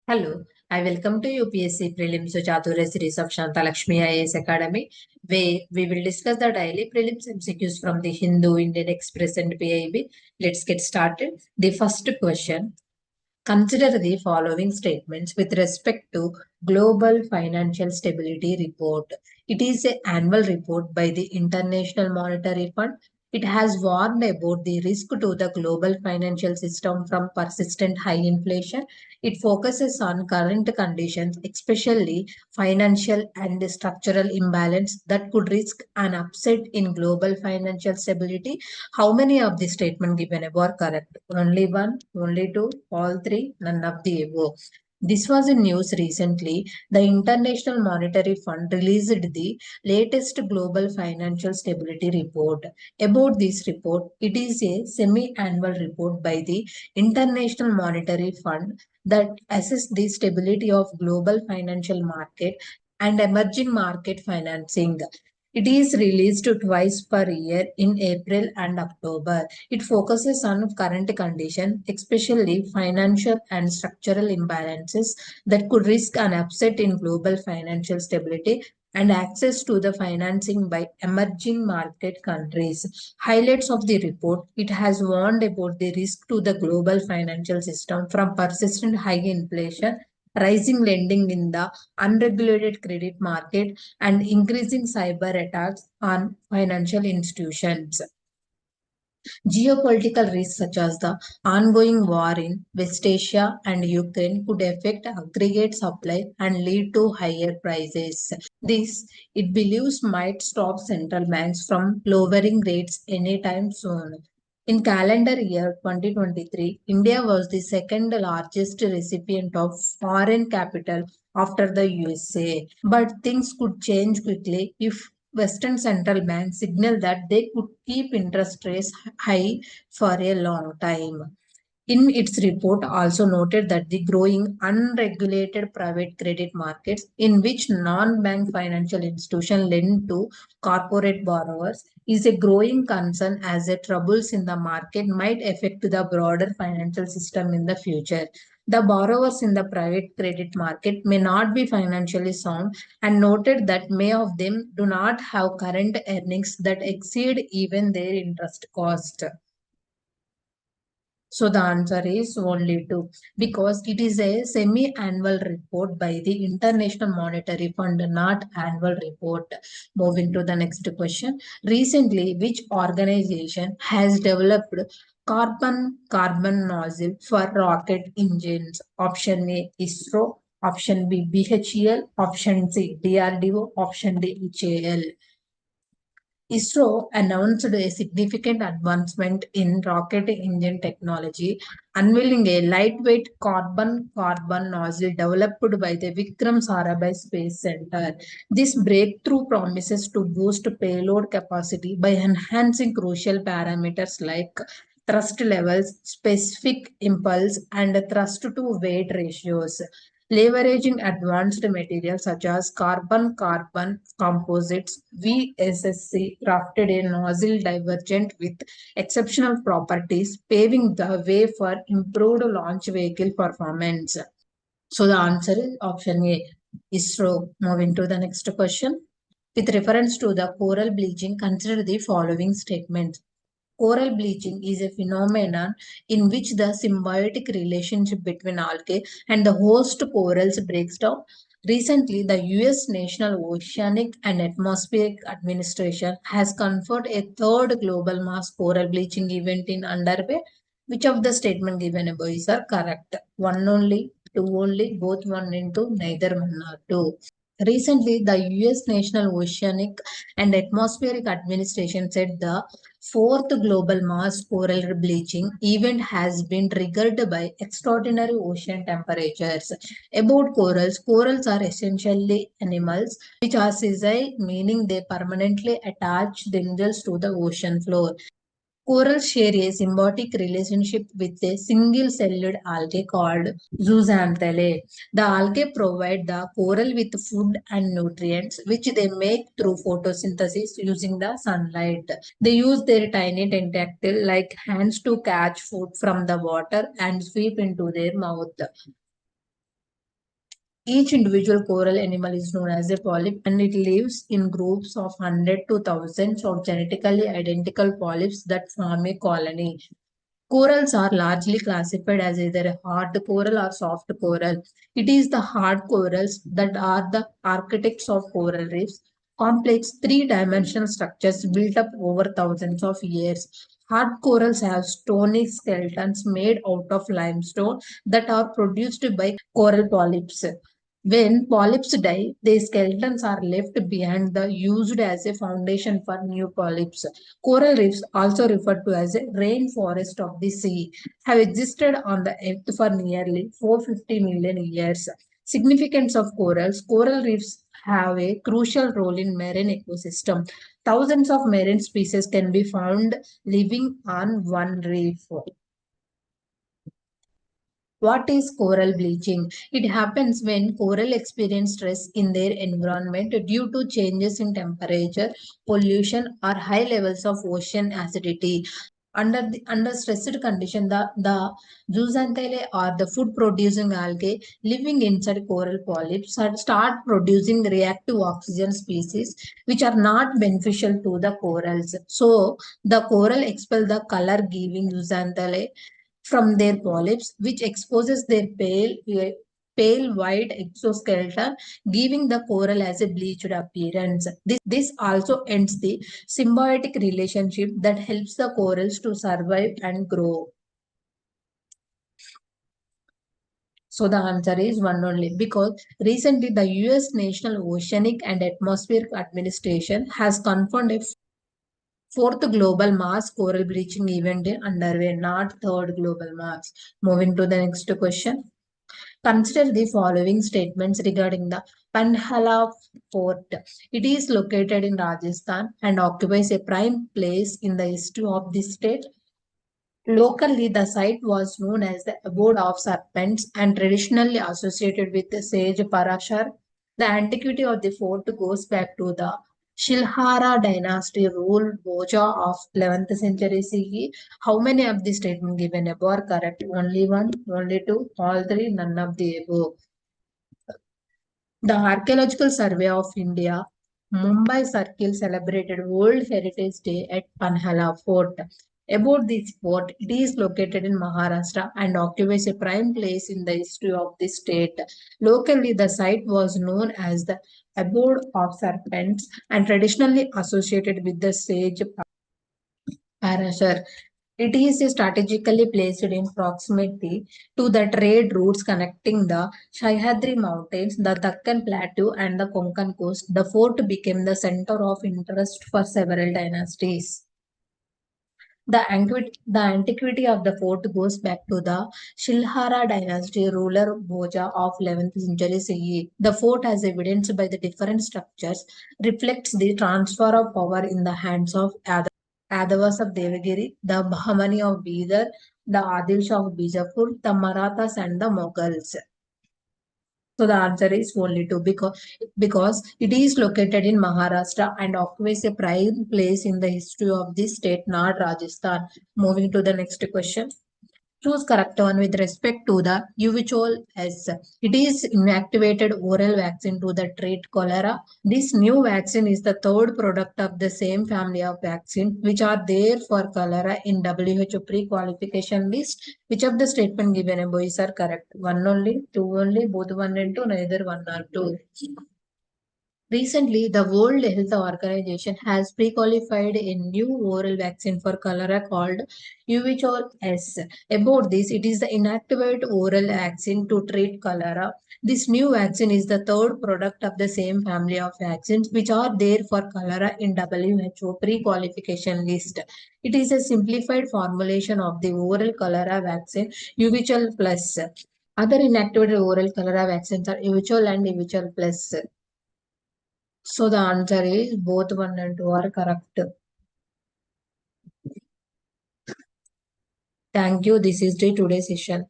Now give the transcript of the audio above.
Hello, I welcome to UPSC Prelims Chaturya series of Shantha Lakshmi IAS Academy, where we will discuss the daily prelims MCQs from the Hindu, Indian Express and PIB. Let's get started. The first question. Consider the following statements with respect to Global Financial Stability Report. It is an annual report by the International Monetary Fund. It has warned about the risk to the global financial system from persistent high inflation. It focuses on current conditions, especially financial and structural imbalance that could risk an upset in global financial stability. How many of the statements given above are correct? Only one, only two, all three, none of the above. This was in news recently. The International Monetary Fund released the latest Global Financial Stability Report. About this report, it is a semi-annual report by the International Monetary Fund that assesses the stability of global financial market and emerging market financing. It is released twice per year in April and October. It focuses on current conditions, especially financial and structural imbalances that could risk an upset in global financial stability and access to the financing by emerging market countries. Highlights of the report: it has warned about the risk to the global financial system from persistent high inflation, rising lending in the unregulated credit market, and increasing cyber attacks on financial institutions. Geopolitical risks such as the ongoing war in West Asia and Ukraine could affect aggregate supply and lead to higher prices. This, it believes, might stop central banks from lowering rates anytime soon. In calendar year 2023, India was the second largest recipient of foreign capital after the USA. But things could change quickly if Western central banks signal that they could keep interest rates high for a long time. In its report, also noted that the growing unregulated private credit markets, in which non-bank financial institutions lend to corporate borrowers, is a growing concern as the troubles in the market might affect the broader financial system in the future. The borrowers in the private credit market may not be financially sound, and noted that many of them do not have current earnings that exceed even their interest cost. So the answer is only two, because it is a semi-annual report by the International Monetary Fund, not annual report. Moving to the next question. Recently, which organization has developed carbon nozzle for rocket engines? Option A, ISRO. Option B, BHEL. Option C, DRDO. Option D, HAL. ISRO announced a significant advancement in rocket engine technology, unveiling a lightweight carbon nozzle developed by the Vikram Sarabhai Space Center. This breakthrough promises to boost payload capacity by enhancing crucial parameters like thrust levels, specific impulse, and thrust to weight ratios. Leveraging advanced materials such as carbon-carbon composites, VSSC crafted a nozzle divergent with exceptional properties, paving the way for improved launch vehicle performance. So the answer is option A, ISRO. Moving to the next question. With reference to the coral bleaching, consider the following statements. Coral bleaching is a phenomenon in which the symbiotic relationship between algae and the host corals breaks down. Recently, the US National Oceanic and Atmospheric Administration has conferred a third global mass coral bleaching event in underway. Which of the statement given above is correct? One only, two only, both one and two, neither one nor two. Recently, the US National Oceanic and Atmospheric Administration said the fourth global mass coral bleaching event has been triggered by extraordinary ocean temperatures. About corals, corals are essentially animals which are sessile, meaning they permanently attach themselves to the ocean floor. Corals share a symbiotic relationship with a single-celled algae called zooxanthellae. The algae provide the coral with food and nutrients, which they make through photosynthesis using the sunlight. They use their tiny tentacles like hands to catch food from the water and sweep into their mouth. Each individual coral animal is known as a polyp, and it lives in groups of 100 to thousands of genetically identical polyps that form a colony. Corals are largely classified as either a hard coral or soft coral. It is the hard corals that are the architects of coral reefs, complex three-dimensional structures built up over thousands of years. Hard corals have stony skeletons made out of limestone that are produced by coral polyps. When polyps die, their skeletons are left behind, used as a foundation for new polyps. Coral reefs, also referred to as a rainforest of the sea, have existed on the earth for nearly 450 million years. Significance of corals. Coral reefs have a crucial role in marine ecosystem. Thousands of marine species can be found living on one reef. What is coral bleaching? It happens when coral experience stress in their environment due to changes in temperature, pollution, or high levels of ocean acidity. Under stressed condition, the zooxanthellae or the food producing algae living inside coral polyps start producing reactive oxygen species which are not beneficial to the corals. So the coral expel the color giving zooxanthellae from their polyps, which exposes their pale white exoskeleton, giving the coral as a bleached appearance. This also ends the symbiotic relationship that helps the corals to survive and grow. So the answer is one only, because recently the US National Oceanic and Atmospheric Administration has confirmed a fourth global mass coral bleaching event underway, not third global mass. Moving to the next question. Consider the following statements regarding the Panhala Fort. It is located in Rajasthan and occupies a prime place in the history of the state. Locally, the site was known as the abode of serpents and traditionally associated with the sage Parashar. The antiquity of the fort goes back to the Shilhara dynasty ruled Boja of 11th century CE. How many of the statements given above are correct? Only one, only two, all three, none of the above. The Archaeological Survey of India, Mumbai Circle celebrated World Heritage Day at Panhala Fort. About this fort, it is located in Maharashtra and occupies a prime place in the history of the state. Locally, the site was known as the abode of serpents and traditionally associated with the sage Parashar. It is strategically placed in proximity to the trade routes connecting the Sahyadri Mountains, the Deccan Plateau, and the Konkan coast. The fort became the center of interest for several dynasties. The antiquity of the fort goes back to the Shilhara dynasty ruler Bhoja of 11th century CE. The fort, as evidenced by the different structures, reflects the transfer of power in the hands of Yadavas of Devagiri, the Bahmani of Bidar, the Adil Shah of Bijapur, the Marathas, and the Mughals. So the answer is only two, because it is located in Maharashtra and occupies a prime place in the history of this state, not Rajasthan. Moving to the next question. Choose correct one with respect to the Uvitol S. It is inactivated oral vaccine to the treat cholera. This new vaccine is the third product of the same family of vaccine which are there for cholera in WHO pre-qualification list. Which of the statement given above is are correct? One only, two only, both one and two, neither one or two. Recently, the World Health Organization has pre-qualified a new oral vaccine for cholera called Uvitol S. About this, it is the inactivated oral vaccine to treat cholera. This new vaccine is the third product of the same family of vaccines which are there for cholera in WHO pre-qualification list. It is a simplified formulation of the oral cholera vaccine Uvitol Plus. Other inactivated oral cholera vaccines are Uvitol and Uvitol Plus. So the answer is both 1 and 2 are correct. Thank you. This is the today's session.